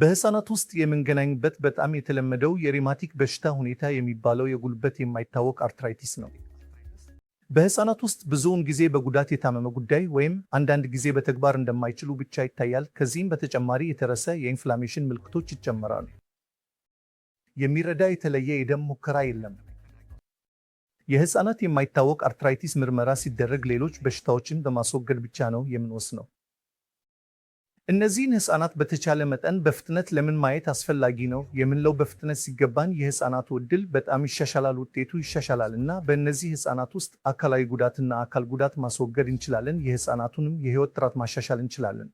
በህፃናት ውስጥ የምንገናኝበት በጣም የተለመደው የሪማቲክ በሽታ ሁኔታ የሚባለው የጉልበት የማይታወቅ አርትራይቲስ ነው። በህፃናት ውስጥ ብዙውን ጊዜ በጉዳት የታመመ ጉዳይ ወይም አንዳንድ ጊዜ በተግባር እንደማይችሉ ብቻ ይታያል። ከዚህም በተጨማሪ የተረሰ የኢንፍላሜሽን ምልክቶች ይጨመራሉ። የሚረዳ የተለየ የደም ሙከራ የለም። የህፃናት የማይታወቅ አርትራይቲስ ምርመራ ሲደረግ ሌሎች በሽታዎችን በማስወገድ ብቻ ነው የምንወስነው። እነዚህን ህፃናት በተቻለ መጠን በፍጥነት ለምን ማየት አስፈላጊ ነው የምንለው በፍጥነት ሲገባን የህፃናቱ ዕድል በጣም ይሻሻላል፣ ውጤቱ ይሻሻላል እና በእነዚህ ህፃናት ውስጥ አካላዊ ጉዳትና አካል ጉዳት ማስወገድ እንችላለን። የህፃናቱንም የህይወት ጥራት ማሻሻል እንችላለን።